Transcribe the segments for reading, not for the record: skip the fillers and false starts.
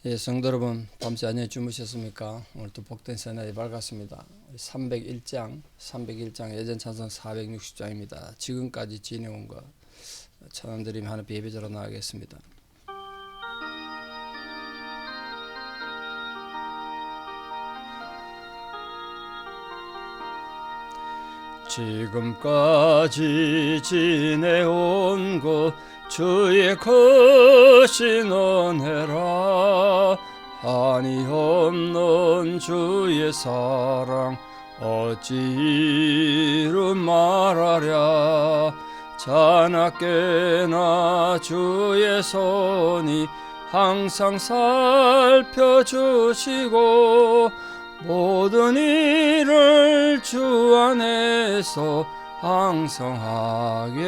예, 성도 여러분, 밤새 안녕히 주무셨습니까? 오늘도 복된 새날이 밝았습니다. 301장 예전 찬송 460장입니다. 지금까지 지내온 것 찬양드리며 하나님 예배자로 나가겠습니다. 지금까지 지내온 것 주의 크신 은혜라. 한이 없는 주의 사랑 어찌 이루 말하랴. 자나깨나 주의 손이 항상 살펴주시고 모든 일을 주 안에서 항성하게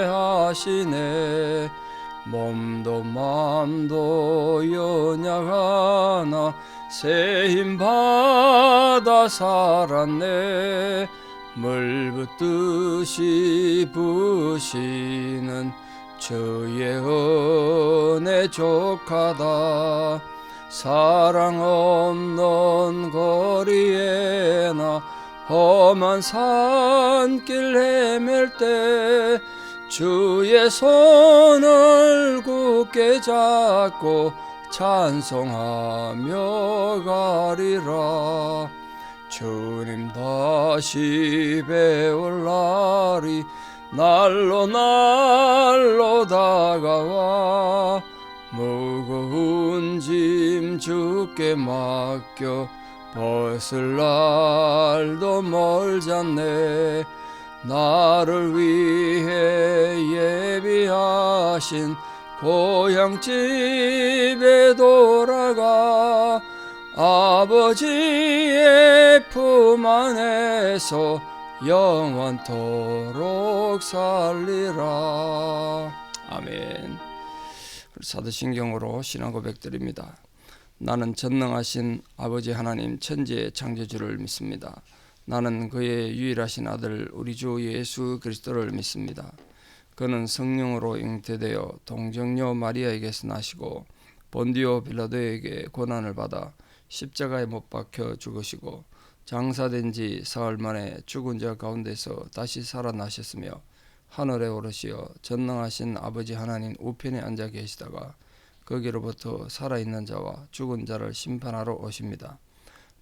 하시네. 몸도 마음도 연약하나 새 힘 받아 살았네. 물 붓듯이 부시는 주의 은혜 족하다. 사랑 없는 거리에나 험한 산길 헤맬 때 주의 손을 굳게 잡고 찬송하며 가리라. 주님 다시 배울 날이 날로 다가와 무거운 짐 주께 맡겨 벗을 날도 멀잖네. 나를 위해 예비하신 고향집에 돌아가 아버지의 품 안에서 영원토록 살리라. 아멘. 사도신경으로 신앙 고백드립니다. 나는 전능하신 아버지 하나님 천지의 창조주를 믿습니다. 나는 그의 유일하신 아들 우리 주 예수 그리스도를 믿습니다. 그는 성령으로 잉태되어 동정녀 마리아에게서 나시고 본디오 빌라도에게 고난을 받아 십자가에 못 박혀 죽으시고 장사된 지 사흘 만에 죽은 자 가운데서 다시 살아나셨으며 하늘에 오르시어 전능하신 아버지 하나님 우편에 앉아 계시다가 거기로부터 살아있는 자와 죽은 자를 심판하러 오십니다.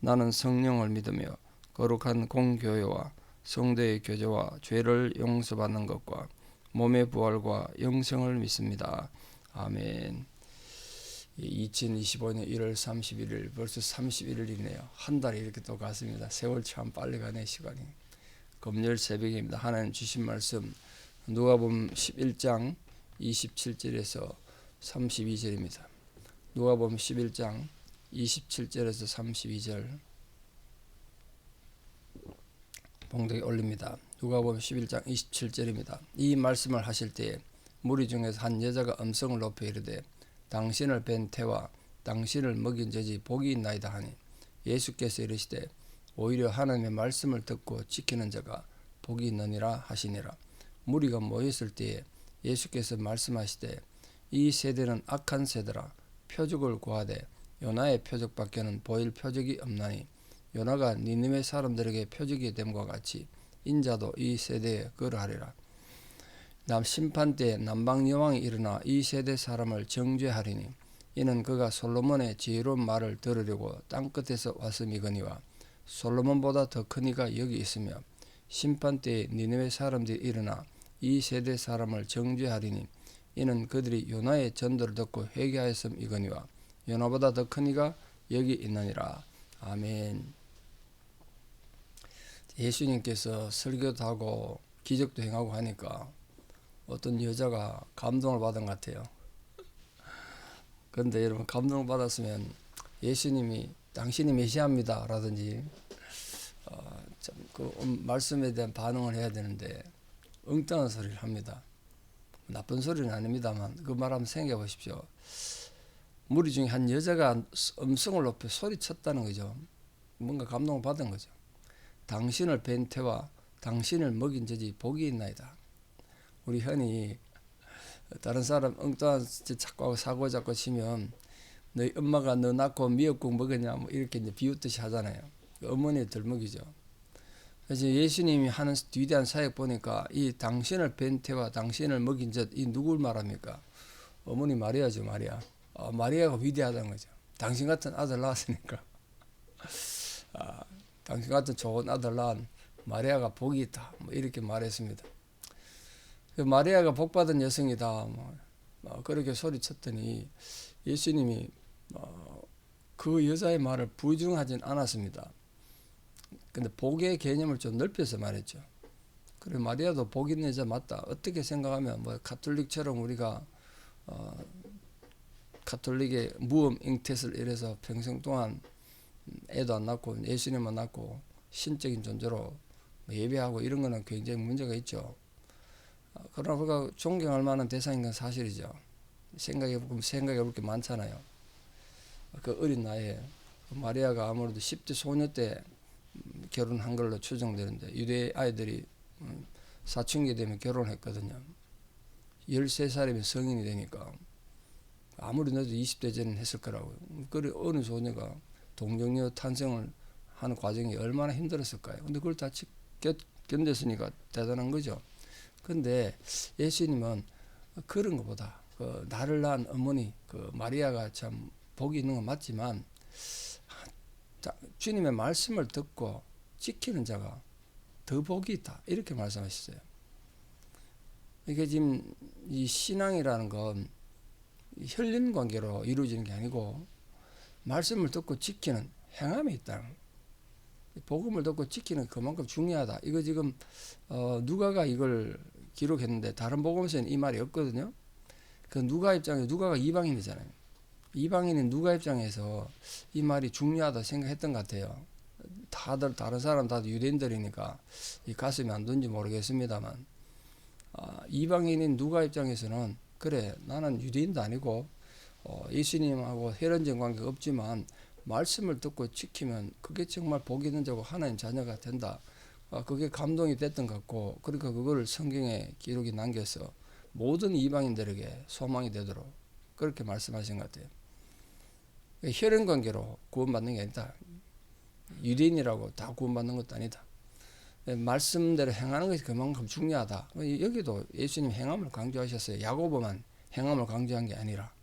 나는 성령을 믿으며 거룩한 공교회와 성도의 교제와 죄를 용서받는 것과 몸의 부활과 영생을 믿습니다. 아멘. 2025년 1월 31일 벌써 31일이네요. 한 달이 이렇게 또 갔습니다. 세월 참 빨리 가네 시간이. 금요일 새벽입니다. 하나님 주신 말씀 누가복음 11장 27절에서 32절입니다. 누가복음 11장 27절에서 32절 봉독에 올립니다. 누가복음 11장 27절입니다. 이 말씀을 하실 때에 무리 중에서 한 여자가 음성을 높여 이르되 당신을 뵌 태와 당신을 먹인 저지 복이 있나이다 하니 예수께서 이르시되 오히려 하나님의 말씀을 듣고 지키는 자가 복이 있느니라 하시니라. 무리가 모였을 때에 예수께서 말씀하시되 이 세대는 악한 세대라. 표적을 구하되 요나의 표적밖에는 보일 표적이 없나니 요나가 니느웨 사람들에게 표적이 됨과 같이 인자도 이 세대에 그러하리라. 심판 때에 남방 여왕이 일어나 이 세대 사람을 정죄하리니 이는 그가 솔로몬의 지혜로운 말을 들으려고 땅끝에서 왔음이거니와 솔로몬보다 더 큰 이가 여기 있으며 심판 때에 니느웨 사람들이 일어나 이 세대 사람을 정죄하리니 이는 그들이 요나의 전도를 듣고 회개하였음이거니와 요나보다 더 큰 이가 여기 있느니라. 아멘. 예수님께서 설교도 하고 기적도 행하고 하니까 어떤 여자가 감동을 받은 것 같아요. 그런데 여러분 감동을 받았으면 예수님이 당신이 메시아입니다 라든지 그 말씀에 대한 반응을 해야 되는데 엉뚱한 소리를 합니다. 나쁜 소리는 아닙니다만 그 말 한번 생각해 보십시오. 무리 중에 한 여자가 음성을 높여 소리쳤다는 거죠. 뭔가 감동을 받은 거죠. 당신을 뵌 태와 당신을 먹인 저지 복이 있나이다. 우리 흔히 다른 사람 엉뚱한 착각하고 사고 잡고 치면 너희 엄마가 너 낳고 미역국 먹었냐 뭐 이렇게 이제 비웃듯이 하잖아요. 어머니의 덜먹이죠. 그래서 예수님이 하는 위대한 사역 보니까 이 당신을 뵌 태와 당신을 먹인 젖 이 누굴 말합니까? 어머니 마리아죠. 마리아. 마리아가 위대하다는 거죠. 당신 같은 아들 낳았으니까. 당신 같은 좋은 아들 낳은 마리아가 복이 있다. 뭐 이렇게 말했습니다. 마리아가 복받은 여성이다. 그렇게 소리쳤더니 예수님이 그 여자의 말을 부정하진 않았습니다. 근데 복의 개념을 좀 넓혀서 말했죠. 그리고 마리아도 복 있는 여자 맞다. 어떻게 생각하면 뭐 가톨릭처럼 우리가 가톨릭의 무엄 잉태를 이래서 평생 동안 애도 안 낳고 예수님만 낳고 신적인 존재로 예배하고 이런 거는 굉장히 문제가 있죠. 그러나 우리가 존경할 만한 대상인 건 사실이죠. 생각해볼 게 많잖아요. 그 어린 나이에 마리아가 아무래도 10대 소녀 때 결혼한 걸로 추정되는데 유대 아이들이 사춘기 되면 결혼했거든요. 13살이면 성인이 되니까 아무리 늦어도 20대 전엔 했을 거라고요. 그래 어느 소녀가 동정녀 탄생을 하는 과정이 얼마나 힘들었을까요? 근데 그걸 다 견뎠으니까 대단한 거죠. 근데 예수님은 그런 것보다 나를 낳은 어머니 마리아가 참 복이 있는 건 맞지만 주님의 말씀을 듣고 지키는 자가 더 복이 있다 이렇게 말씀하셨어요. 이게 지금 이 신앙이라는 건 혈연 관계로 이루어지는 게 아니고 말씀을 듣고 지키는 행함이 있다는 거예요. 복음을 듣고 지키는 그만큼 중요하다. 이거 지금 누가가 이걸 기록했는데 다른 복음서에는 이 말이 없거든요. 그 누가가 이방인이잖아요. 이방인인 누가 입장에서 이 말이 중요하다 생각했던 것 같아요. 다른 사람 다들 유대인들이니까 이 가슴이 안 든지 모르겠습니다만 이방인인 누가 입장에서는 그래 나는 유대인도 아니고 예수님하고 혈연적 관계가 없지만 말씀을 듣고 지키면 그게 정말 복 있는 자고 하나님 자녀가 된다. 그게 감동이 됐던 것 같고 그러니까 그걸 성경에 기록이 남겨서 모든 이방인들에게 소망이 되도록 그렇게 말씀하신 것 같아요. 혈연 관계로 구원받는 게 아니다. 유대인이라고 다 구원받는 것도 아니다. 말씀대로 행하는 것이 그만큼 중요하다. 여기도 예수님 행함을 강조하셨어요. 야고보만 행함을 강조한 게 아니라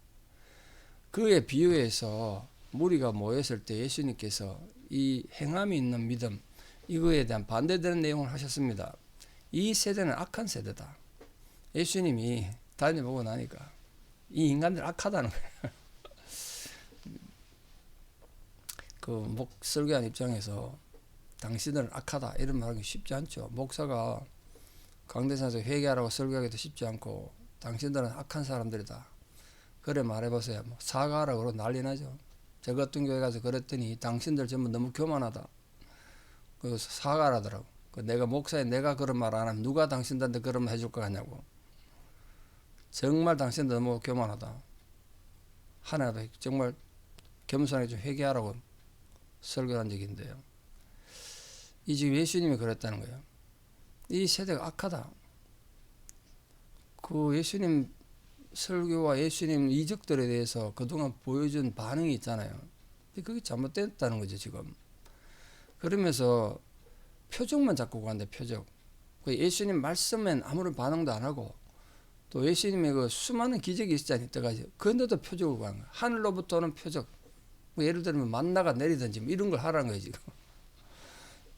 그에 비유해서 무리가 모였을 때 예수님께서 이 행함이 있는 믿음 이거에 대한 반대되는 내용을 하셨습니다. 이 세대는 악한 세대다. 예수님이 다녀보고 나니까 이 인간들 악하다는 거예요. 그 설교한 입장에서 당신들은 악하다 이런 말하기 쉽지 않죠. 목사가 강대상에서 회개하라고 설교하기도 쉽지 않고 당신들은 악한 사람들이다. 그래 말해보세요. 사과하라고 그러고 난리 나죠. 저 같은 교회 가서 그랬더니 당신들 전부 너무 교만하다. 그래서 사과하라더라고. 내가 목사에 내가 그런 말 안 하면 누가 당신들한테 그런 말 해줄 거 같냐고. 정말 당신들 너무 교만하다. 하나도 정말 겸손하게 좀 회개하라고 설교한 적이 있는데요. 이 지금 예수님이 그랬다는 거예요. 이 세대가 악하다. 그 예수님 설교와 예수님 이적들에 대해서 그동안 보여준 반응이 있잖아요. 근데 그게 잘못됐다는 거죠, 지금. 그러면서 표적만 잡고 가는데 표적. 예수님 말씀엔 아무런 반응도 안 하고 또 예수님의 그 수많은 기적이 있었잖아요. 이때까지. 그런데도 표적을 구한 거예요. 하늘로부터 오는 표적. 예를 들면 만나가 내리든지 이런 걸 하라는 거예요, 지금.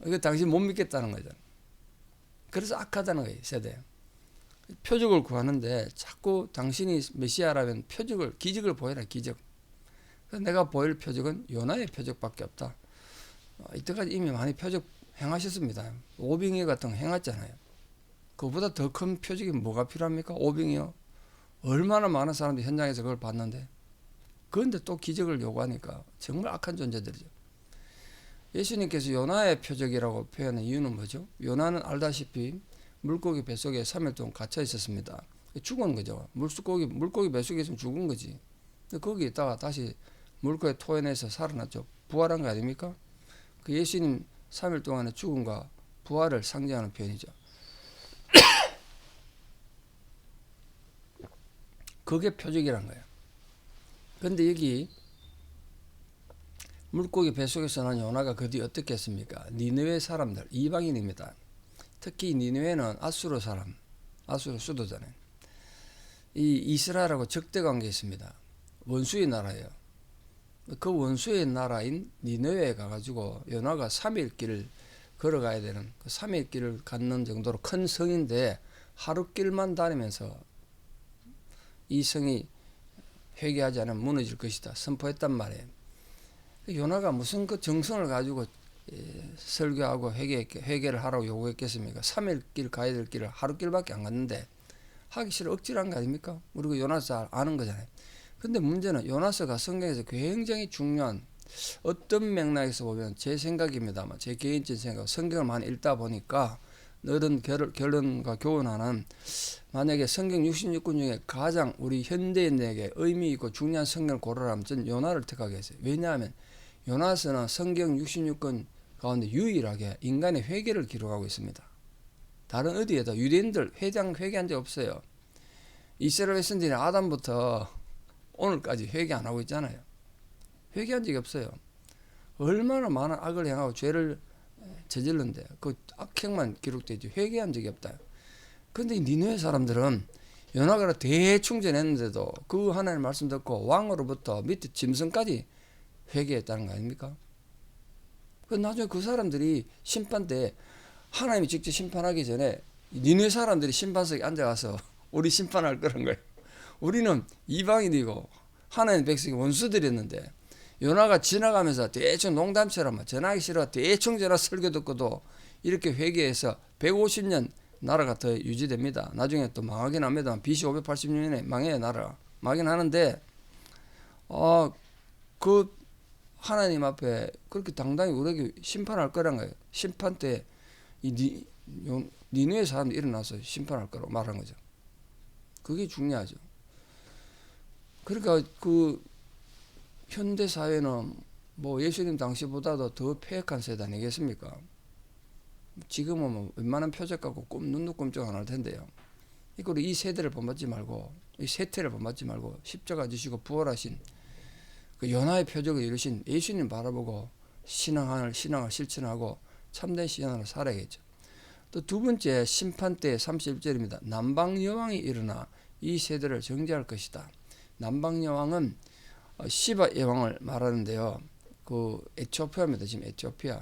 이거 당신 못 믿겠다는 거죠. 그래서 악하다는 거예요, 세대. 표적을 구하는데 자꾸 당신이 메시아라면 기적을 보여라, 기적. 그래서 내가 보일 표적은 요나의 표적밖에 없다. 이때까지 이미 많이 표적 행하셨습니다. 오병이어 같은 거 행했잖아요. 그보다 더 큰 표적이 뭐가 필요합니까? 오병이어. 얼마나 많은 사람들이 현장에서 그걸 봤는데. 그런데 또 기적을 요구하니까 정말 악한 존재들이죠. 예수님께서 요나의 표적이라고 표현한 이유는 뭐죠? 요나는 알다시피 물고기 뱃속에 3일 동안 갇혀 있었습니다. 죽은 거죠. 물고기 뱃속에 있으면 죽은 거지. 거기에 있다가 다시 물고기 토해내서 살아났죠. 부활한 거 아닙니까? 그 예수님 3일 동안의 죽음과 부활을 상징하는 표현이죠. 그게 표적이란 거예요. 그런데 여기 물고기 뱃속에서 난 요나가 그 뒤 어떻게 했습니까? 니느웨 사람들, 이방인입니다. 특히 니느웨는 아수르 사람, 아수르 수도잖아요. 이 이스라엘하고 적대 관계에 있습니다. 원수의 나라예요. 그 원수의 나라인 니느웨에 가가지고 요나가 3일 길을 걸어가야 되는 그 3일 길을 갖는 정도로 큰 성인데 하루 길만 다니면서 이 성이 회개하지 않으면 무너질 것이다 선포했단 말이에요. 요나가 무슨 그 정성을 가지고 설교하고 회개를 하라고 요구했겠습니까? 3일 길 가야 될 길을 하루 길밖에 안 갔는데 하기 싫어 억지로 한 거 아닙니까? 우리가 요나서 잘 아는 거잖아요. 근데 문제는 요나서가 성경에서 굉장히 중요한 어떤 맥락에서 보면 제 생각입니다만 제 개인적인 생각 성경을 많이 읽다 보니까 너른 결론과 교훈하는 만약에 성경 66권 중에 가장 우리 현대인에게 의미 있고 중요한 성경을 고르라면 전 요나를 택하겠어요. 왜냐하면 요나서는 성경 66권 가운데 유일하게 인간의 회개를 기록하고 있습니다. 다른 어디에도 유대인들 회개한 적 없어요. 이스라엘 백성들이 아담부터 오늘까지 회개 안 하고 있잖아요. 회개한 적이 없어요. 얼마나 많은 악을 행하고 죄를 저질른데 그 악행만 기록되지 회개한 적이 없다. 근데 니느웨 사람들은 요나가 대충 전했는데도 그 하나님의 말씀 듣고 왕으로부터 밑에 짐승까지 회개했다는 거 아닙니까? 그 나중에 그 사람들이 심판 때 하나님이 직접 심판하기 전에 니느웨 사람들이 심판석에 앉아가서 우리 심판할 거란 거예요. 우리는 이방인이고 하나님 백성이 원수들이었는데 요나가 지나가면서 대충 농담처럼 전하기 싫어 대충 전화 설교 듣고도 이렇게 회개해서 150년 나라가 더 유지됩니다. 나중에 또 망하긴 합니다. BC 586년에 망해요. 나라가 망하긴 하는데 그 하나님 앞에 그렇게 당당히 우리에게 심판할 거란 거예요. 심판 때 이 니느웨 사람들이 일어나서 심판할 거라고 말한 거죠. 그게 중요하죠. 그러니까 그 현대 사회는 뭐 예수님 당시보다도 더 폐역한 세대 아니겠습니까? 지금은 뭐 웬만한 표적 갖고 눈도 꼼짝 안 할 텐데요. 이걸 이 세대를 본받지 말고 이 세태를 본받지 말고 십자가 지시고 부활하신 그 연하의 표적을 이루신 예수님 바라보고 신앙을 실천하고 참된 신앙으로 살아야겠죠. 또 두 번째 심판 때 31절입니다. 남방 여왕이 일어나 이 세대를 정죄할 것이다. 남방 여왕은 시바 여왕을 말하는데요. 그 에티오피아입니다. 지금 에티오피아.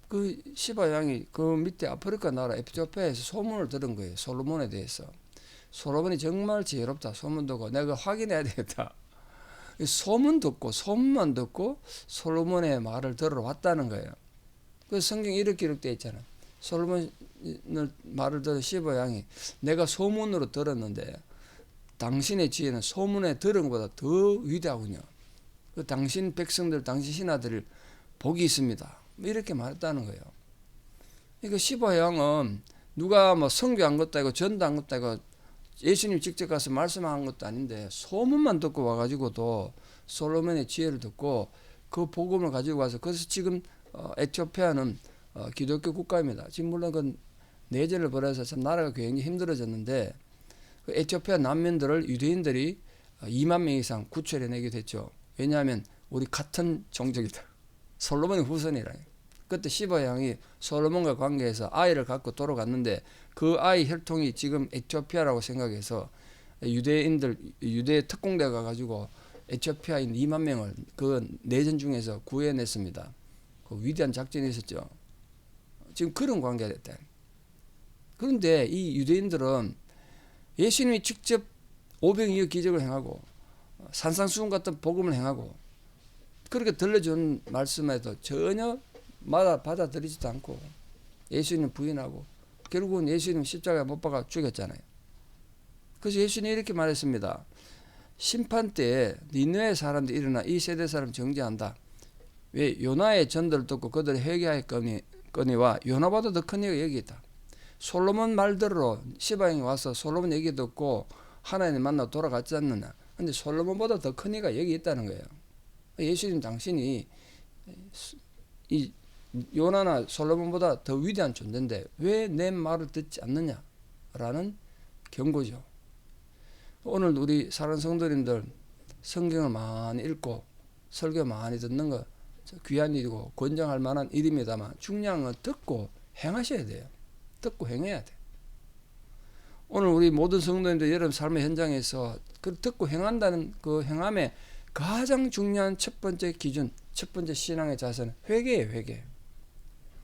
그 시바 여왕이 그 밑에 아프리카 나라 에티오피아에서 소문을 들은 거예요. 솔로몬에 대해서. 솔로몬이 정말 지혜롭다. 소문 듣고 내가 확인해야 되겠다. 소문만 듣고 솔로몬의 말을 들으러 왔다는 거예요. 그 성경에 이렇게 기록되어 있잖아요. 솔로몬의 말을 들은 시바 여왕이 내가 소문으로 들었는데 당신의 지혜는 소문에 들은 것보다 더 위대하군요. 그 당신 백성들, 당신 신하들 복이 있습니다. 이렇게 말했다는 거예요. 그러니까 시바 여왕은 누가 뭐 선교한 것도 아니고 전도한 것도 아니고 예수님 직접 가서 말씀한 것도 아닌데 소문만 듣고 와가지고도 솔로몬의 지혜를 듣고 그 복음을 가지고 와서 그래서 지금 에티오피아는 기독교 국가입니다. 지금 물론 그 내전을 벌여서 참 나라가 굉장히 힘들어졌는데 그 에티오피아 난민들을 유대인들이 2만 명 이상 구출해내게 됐죠. 왜냐하면 우리 같은 종족이다. 솔로몬의 후손이라. 그때 시바 왕이 솔로몬과 관계해서 아이를 갖고 돌아갔는데 그 아이 혈통이 지금 에티오피아라고 생각해서 유대 특공대 가가지고 에티오피아인 2만 명을 그 내전 중에서 구해냈습니다. 그 위대한 작전이 있었죠. 지금 그런 관계가 됐다. 그런데 이 유대인들은 예수님이 직접 오병이어 기적을 행하고 산상수훈 같은 복음을 행하고 그렇게 들려준 말씀에도 전혀 받아들이지도 않고 예수님 부인하고 결국은 예수님 십자가에 못 박아 죽였잖아요. 그래서 예수님이 이렇게 말했습니다. 심판 때에 니느웨 사람들이 일어나 이 세대 사람 정죄한다. 왜? 요나의 전도를 듣고 그들의 회개하였거니와 요나보다 더 큰 이가 여기 있다. 솔로몬 말대로 시바형이 와서 솔로몬 얘기 듣고 하나님 만나 돌아갔지 않느냐. 근데 솔로몬보다 더 큰 이가 여기 있다는 거예요. 예수님 당신이 이 요나나 솔로몬보다 더 위대한 존재인데 왜 내 말을 듣지 않느냐라는 경고죠. 오늘 우리 사랑하는 성도님들 성경을 많이 읽고 설교 많이 듣는 거 귀한 일이고 권장할 만한 일입니다만 중요한 건 듣고 행하셔야 돼요. 듣고 행해야 돼. 오늘 우리 모든 성도님들 여러분 삶의 현장에서 그 듣고 행한다는 그 행함의 가장 중요한 첫 번째 기준, 첫 번째 신앙의 자세는 회개예요. 회개.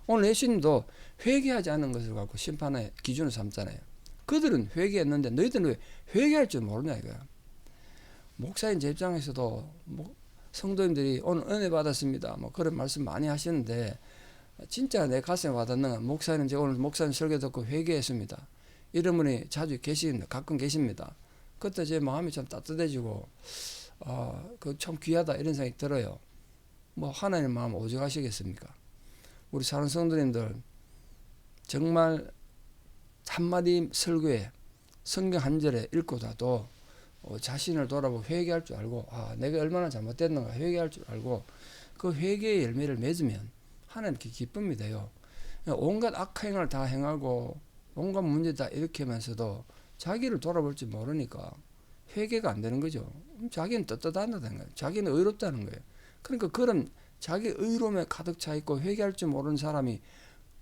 오늘 예수님도 회개하지 않은 것을 갖고 심판의 기준을 삼잖아요. 그들은 회개했는데 너희들은 왜 회개할 줄 모르냐 이거야. 목사님 제 입장에서도 성도님들이 오늘 은혜 받았습니다. 그런 말씀 많이 하시는데 진짜 내 가슴에 와닿는 건 목사님 제가 오늘 목사님 설교 듣고 회개했습니다. 이런 분이 자주 계십니다. 가끔 계십니다. 그때 제 마음이 좀 따뜻해지고 그 참 귀하다 이런 생각이 들어요. 하나님 마음 오죽하시겠습니까? 우리 사랑하는 성도님들 정말 한마디 설교에 성경 한 절에 읽고 나도 자신을 돌아보고 회개할 줄 알고 내가 얼마나 잘못됐는가 회개할 줄 알고 그 회개의 열매를 맺으면 하나님께 기쁨이 돼요. 온갖 악행을 다 행하고 온갖 문제 다 일으키면서도 자기를 돌아볼 줄 모르니까 회개가 안 되는 거죠. 자기는 떳떳하다는 거예요. 자기는 의롭다는 거예요. 그러니까 그런 자기 의로움에 가득 차 있고 회개할 줄 모르는 사람이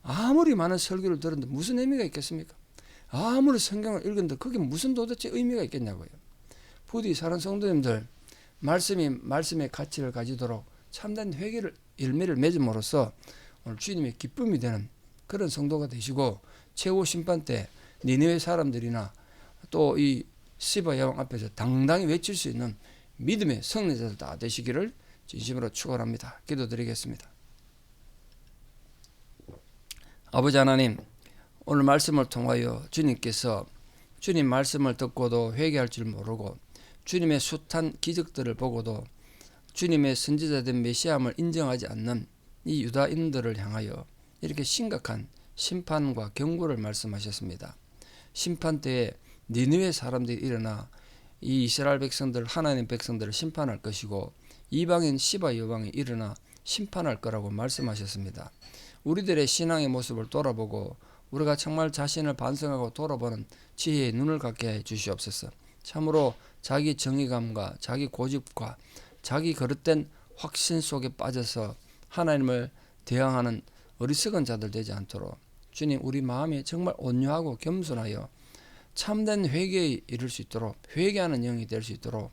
아무리 많은 설교를 들었는데 무슨 의미가 있겠습니까? 아무리 성경을 읽었는데 그게 무슨 도대체 의미가 있겠냐고요. 부디 사랑하는 성도님들 말씀의 가치를 가지도록 참된 회개를 열매를 맺음으로써 오늘 주님의 기쁨이 되는 그런 성도가 되시고 최후 심판 때 니느웨 사람들이나 또 이 시바 여왕 앞에서 당당히 외칠 수 있는 믿음의 성례자들 다 되시기를 진심으로 축원합니다. 기도드리겠습니다. 아버지 하나님, 오늘 말씀을 통하여 주님께서 주님 말씀을 듣고도 회개할 줄 모르고 주님의 숱한 기적들을 보고도 주님의 선지자된 메시아임을 인정하지 않는 이 유다인들을 향하여 이렇게 심각한 심판과 경고를 말씀하셨습니다. 심판 때에 니느웨 사람들이 일어나 이 이스라엘 백성들 하나님 백성들을 심판할 것이고 이방인 시바 여왕이 일어나 심판할 거라고 말씀하셨습니다. 우리들의 신앙의 모습을 돌아보고 우리가 정말 자신을 반성하고 돌아보는 지혜의 눈을 갖게 해 주시옵소서. 참으로 자기 정의감과 자기 고집과 자기 거릇된 확신 속에 빠져서 하나님을 대항하는 어리석은 자들 되지 않도록 주님 우리 마음이 정말 온유하고 겸손하여 참된 회개에 이를 수 있도록 회개하는 영이 될 수 있도록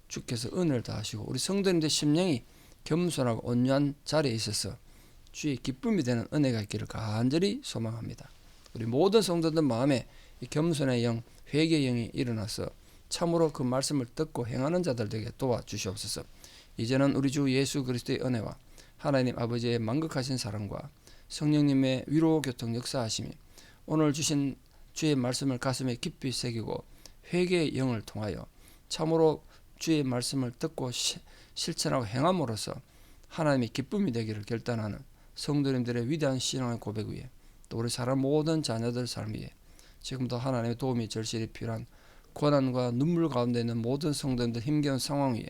주께서 은혜를 다하시고 우리 성도님들 심령이 겸손하고 온유한 자리에 있어서 주의 기쁨이 되는 은혜가 있기를 간절히 소망합니다. 우리 모든 성도들 마음에 이 겸손의 영, 회개의 영이 일어나서 참으로 그 말씀을 듣고 행하는 자들 되게 도와주시옵소서. 이제는 우리 주 예수 그리스도의 은혜와 하나님 아버지의 만극하신 사랑과 성령님의 위로 교통 역사하심이 오늘 주신 주의 말씀을 가슴에 깊이 새기고 회개의 영을 통하여 참으로 주의 말씀을 듣고 실천하고 행함으로써 하나님의 기쁨이 되기를 결단하는 성도님들의 위대한 신앙의 고백 위에 또 우리 사람 모든 자녀들 삶 위에 지금도 하나님의 도움이 절실히 필요한 고난과 눈물 가운데 있는 모든 성도님들 힘겨운 상황 위에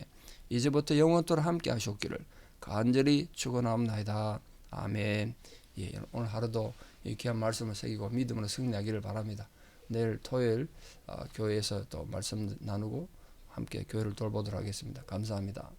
이제부터 영원토록 함께 하시옵기를 간절히 축원하옵나이다. 아멘. 예, 오늘 하루도 이 귀한 말씀을 새기고 믿음으로 승리하기를 바랍니다. 내일 토요일 교회에서 또 말씀 나누고 함께 교회를 돌보도록 하겠습니다. 감사합니다.